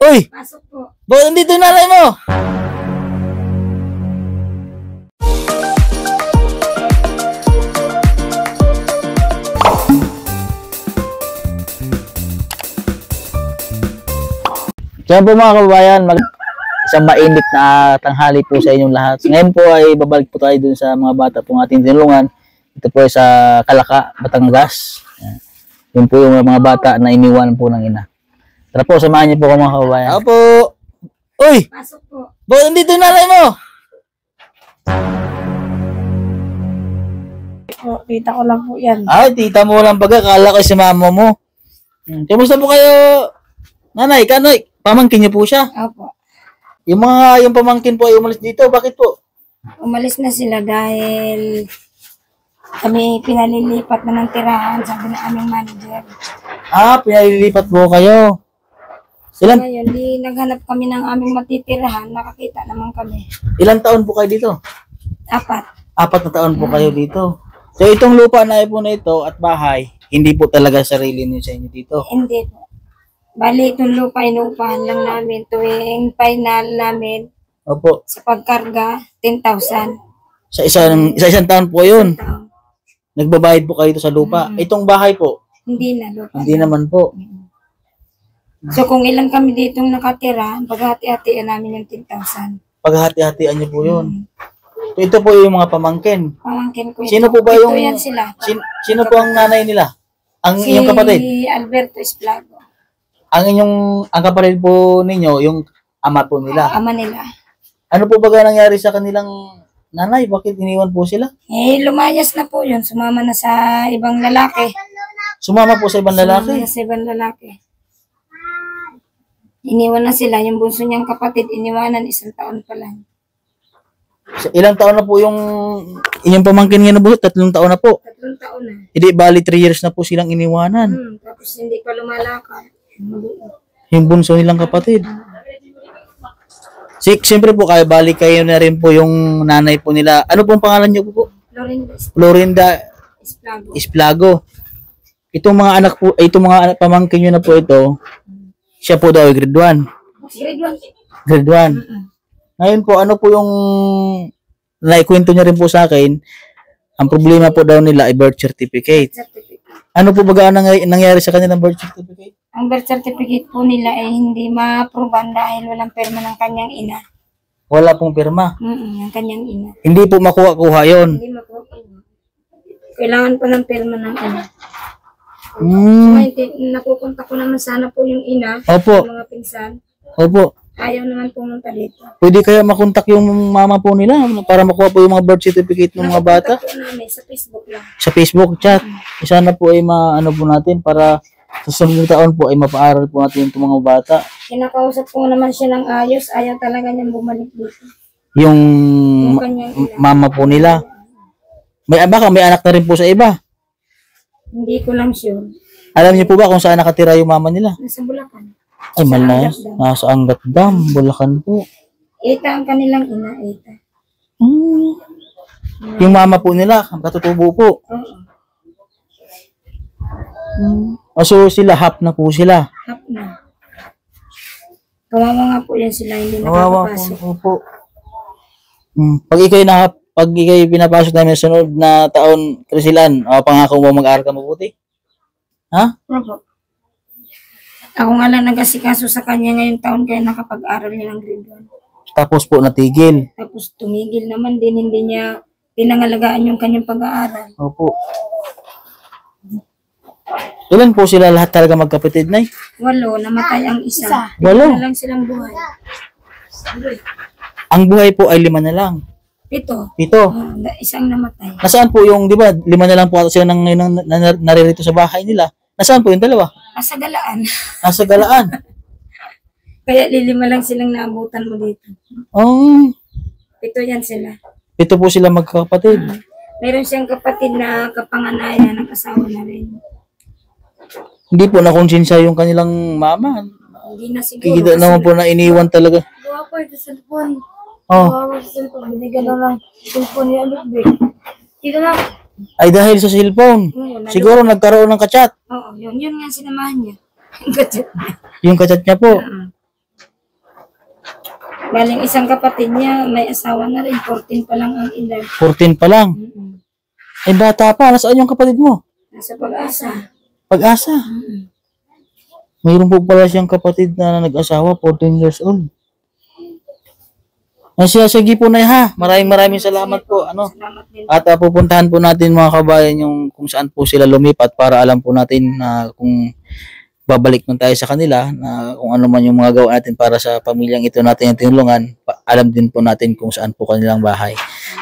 Uy! Pasok po. Bakit nandito yung nanay mo? Kaya po mga kababayan, isang mainit na tanghali po sa inyong lahat. Ngayon po ay babalik po tayo dun sa mga bata pong ating tinulungan. Ito po ay sa Kalaka, Batangas. Yun po yung mga bata na iniwan po ng ina. Tara po, samahan niyo po mga kababayan. Ako po! Uy! Pasok po. Bakit nandito yung nanay mo? Po, tita ko lang po yan. Ay, tita mo lang baga. Kala ko si mama mo. Kamusta po kayo? Nanay, kanoy? Pamangkin niyo po siya? Opo. Yung pamangkin po ay umalis dito. Bakit po? Umalis na sila dahil kami pinalilipat na ng tirahan, sabi na aming manager. Pinalilipat po kayo. Ngayon, di naghanap kami ng aming matitirahan, nakakita naman kami. Ilang taon po kayo dito? 4. 4 na taon po kayo dito. So itong lupa na po na ito at bahay, hindi po talaga sarili niyo sa inyo dito. Hindi po. Bali, itong lupa inuupahan lang namin tuwing final namin Opo. sa pagkarga, 10,000. Sa isang taon po yun. Taon. Nagbabayad po kayo dito sa lupa. Itong bahay po, Hindi na lupa. hindi naman po. So kung ilan kami ditong nakatira, paghati-hatian namin yung 10,000. Paghati-hatian niyo po yun. So, ito po yung mga pamangkin. Pamangkin ko yun. Sino po ba yung... Ito yan sila. Sino po ang nanay nila? Ang Si inyong kapatid? Alberto Esplago. Ang kapatid po ninyo, yung ama po nila. Ama nila. Ano po ba nangyari sa kanilang nanay? Bakit iniwan po sila? Lumayas na po yun. Sumama na sa ibang lalaki. Sumama po sa ibang Sumama lalaki? na sa ibang lalaki. Iniwan na sila. Yung bunso niyang kapatid, iniwanan 1 taon pa lang. So, ilang taon na po yung inyong pamangkin ngayon na po? 3 taon na po. 3 taon na. Hindi, bali 3 years na po silang iniwanan. Tapos hindi pa lumalakad. Yung bunso nilang kapatid. Siyempre po kayo, bali kayo na rin po yung nanay po nila. Ano pong pangalan niyo po? Florinda Esplago. Esplago. Itong mga anak po, itong mga anak, pamangkin niyo na po ito, siya po daw ay grade 1. Grade 1. Grade 1. Ngayon po, ano po yung naikwento niya rin po sa akin, ang problema po daw nila ay birth certificate. Ano po ba nangyari sa kanilang birth certificate? Ang birth certificate po nila ay hindi ma-approvean dahil walang perma ng kanyang ina. Wala pong pirma. Ang kanyang ina. Hindi po makuha-kuha yun. Hindi makuha. Kailangan pa ng perma ng ina. Hmm. Napupunta ko naman sana po yung ina. Opo. Yung mga pinsan. Opo. Ayaw naman pumunta dito. Pwede kaya makontak yung mama po nila para makuha po yung mga birth certificate ng mga bata? Napupunta po namin sa Facebook lang. Sa Facebook chat. Sana po ay maano po natin para sa sunod na taon po ay mapaaral po natin itong mga bata. Kinakausap ko naman siya ng ayos. Ayaw talaga niyang bumalik dito. Yung kanyang ina. mama po nila. Baka may anak na rin po sa iba. Hindi ko lang sure. Alam niyo po ba kung saan nakatira yung mama nila? Nasa Bulacan. Ay, malas. Nasa Angat Dam, Bulacan po. Ita ang kanilang ina, Ita. Yung mama po nila, katutubo po. Oo. So sila, half na po sila. Hap na. Kawawa nga po yan sila, hindi Kawawa nakakapasok. po. Pag ikay pinapasok namin sa sunod na taon, Krisilan, pangako mo mag-aaral ka mabuti? Ha? Opo. Ako nga lang nag-asikaso sa kanya ngayong taon kaya nakapag-aral niya ng grade 1. Tapos po natigil. Tapos tumigil naman din, hindi niya pinangalagaan yung kanyang pag-aaral. Opo. Ilan po sila lahat talaga magkapatid, Nay? 8, namatay ang isa. 8? Na lang silang buhay. Ang buhay po ay 5 na lang. 7. 7. Isang namatay. Nasaan po yung, di ba, 5 na lang po sila nang naririto sa bahay nila. Nasaan po yung dalawa? Nasa Galaan. Nasa Galaan. Kaya 5 lang silang naabutan mo dito. Oh. 7 yan sila. 7 po sila magkakapatid. Meron siyang kapatid na kapanganayan, nag-asawa na rin. Hindi po nakonsensya yung kanilang mama. Hindi na siguro. Kikita naman po na iniwan talaga. Gawa ko ito sa cellphone. Oh. Gawa sa cellphone. Binigyan na lang cellphone ni Alubig. Dito na. Ay dahil sa cellphone. Siguro nagkaroon ng kachat. Oo, yun nga sinamahan niya. Yung gadget niya. Yung kachat niya po. Galing isang kapatid niya, may asawa na rin, 14 pa lang ang edad. 14 pa lang. Ay, bata pa. Nasaan yung kapatid mo? Nasa Pag-asa. Pag-asa. Mayroon po pala siyang kapatid na nag-asawa, 14 years old. Sige po na ha. Maraming salamat po. Salamat din. At pupuntahan po natin mga kabayan yung kung saan po sila lumipat para alam po natin na kung babalik man tayo sa kanila na kung ano man yung mga gawa natin para sa pamilyang ito natin yung tinulungan, alam din po natin kung saan po kanilang bahay.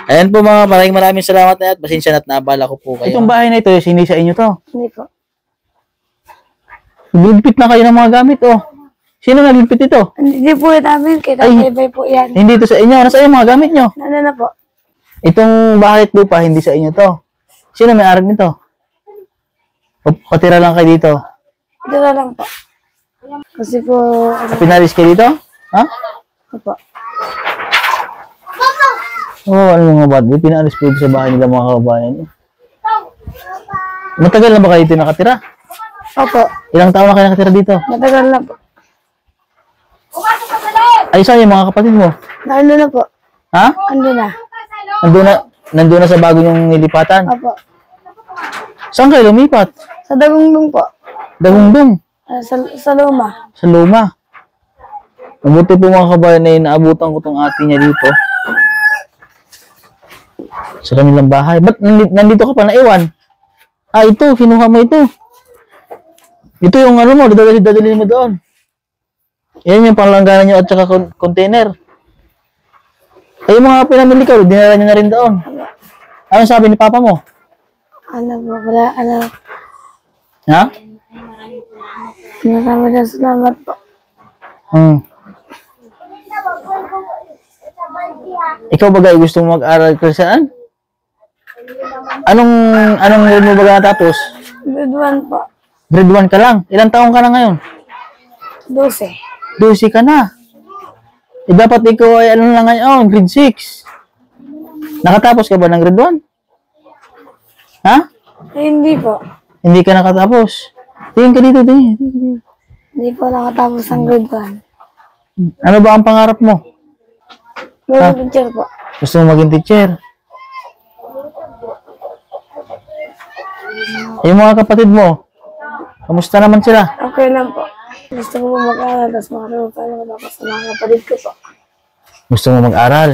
Ayan po mga maraming salamat na at pasensya na at naabala ko po kayo. Itong bahay na ito, hindi sa inyo to. Hindi po. Ligpit na kayo ng mga gamit oh. Sino nagligpit ito? Hindi po yan namin, kita bye po yan. Hindi ito sa inyo. Nasa yung mga gamit nyo? Ano na po? Itong bahay at lupa, hindi sa inyo to. Sino may arag nito? Patira lang kayo dito. Dito na lang po. Kasi po, Pinalis kayo dito? Ha? po. Oo, ano mga bad? Pinalis po dito sa bahay nila mga kabayan. Matagal na ba kayo dito nakatira? Opo. Ilang taon na kayo nakatira dito? Matagal na po. Ay, saan yung mga kapatid mo? Ano na po? Ha? Ano na? Nandun na sa bago yung nilipatan? Opo. Saan kayo lumipat? Sa Dagundong po. Dagundong. Sa Luma. Sa Luma. Mabuti po mga kabayan na inaabutan ko tong ate niya dito. Sa kanilang bahay. Ba't nandito ka pa naiwan? Ah, ito. Kinuha mo ito. Ito yung ano mo. Dadalhin mo doon. Yan yung panglangganan nyo at saka container. Ay, yung mga pinamili ka, dinala nyo na rin doon. Ano sabi ni Papa mo? Ano po, wala, ano. Ha? Maraming salamat po. Ikaw ba guys, gusto mo mag-aral ka saan? Anong grade mo ba natapos? Grade 1 po. Grade 1 ka lang. Ilang taong ka na ngayon? 12. 12 ka na. Eh, dapat ikaw ay ano lang ngayon, grade 6. Nakatapos ka ba ng grade 1? Ha? Hindi po. Hindi ka nakatapos. Tingin ka dito, tingin. Hindi po nakatapos ang grade 1. Ano ba ang pangarap mo? Maging teacher po. Gusto mo maging teacher? Yung mga kapatid mo, kamusta naman sila? Okay lang po. Gusto ko po mag-aral, tapos makarunong tayo tapos sa mga kapatid ko po. Gusto mo mag-aral?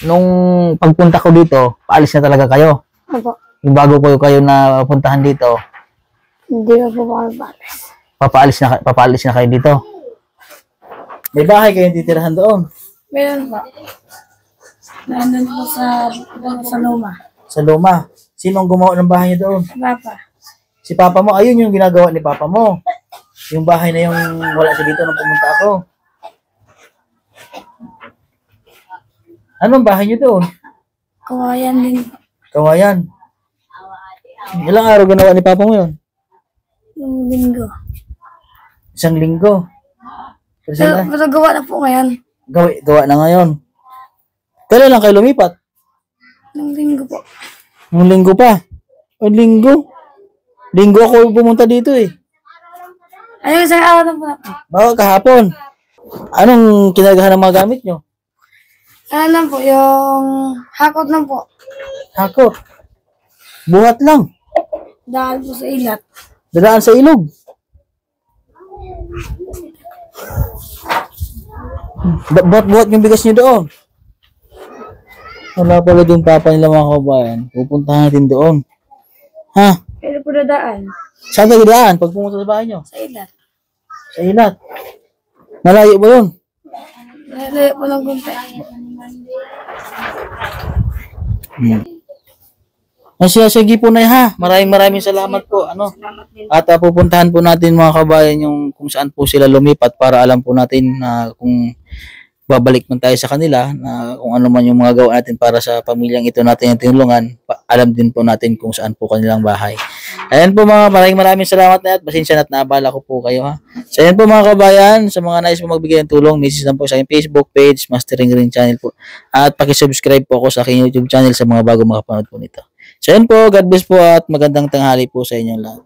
Nung pagpunta ko dito, paalis na talaga kayo. Opo. Yung bago kayo na puntahan dito, Hindi na po makapaalis. papaalis na kayo dito. May bahay kayong titirahan doon. Meron po. Nandun po sa Luma. Sa Luma. Sino ang gumawa ng bahay niyo doon? Papa. Si Papa mo. Ayun yung ginagawa ni Papa mo. Yung bahay na yung wala siya dito nung pumunta ako. Anong bahay niyo doon? Kawayan din po. Kawayan. Ilang araw ginawa ni Papa mo yun? Yung linggo. Isang linggo. Pero gawa na po ngayon. Gawa na ngayon. Kailan lang kayo lumipat? Yung linggo po. Yung linggo pa. O linggo? Linggo ako pumunta dito eh. Ayun, isang araw na po na po. Baka kahapon. Anong kinagahan ng mga gamit nyo? Ano lang po, yung hakot lang po. Hakot. Buhat lang. Dahil po sa ilat. Dadaan sa ilog. Buhat yung bigas nyo doon. Wala pala yung papa nila mga kabayan. Pupuntahan natin doon. Ha? Pero po dadaan. Saan tayo daan pag pumunta sa bahay nyo? Sa ilat. Sa ilat. Malayo ba yun? Layo po ng gunta. Sige po na ha. Maraming salamat po. Salamat din. At pupuntahan po natin mga kabayan yung kung saan po sila lumipat para alam po natin na kung babalik man tayo sa kanila na kung ano man yung mga gawa natin para sa pamilyang ito natin yung tinulungan, alam din po natin kung saan po kanilang bahay. Ayan po mga maraming salamat na at pasensya na at naabala ko po kayo ha. So ayan po mga kabayan, sa mga nais po magbigay ng tulong, message lang po sa aking Facebook page, Mastering Green Channel po. At pakisubscribe po ako sa aking YouTube channel sa mga bago makapanood po nito. So ayan po, God bless po at magandang tanghali po sa inyong lahat.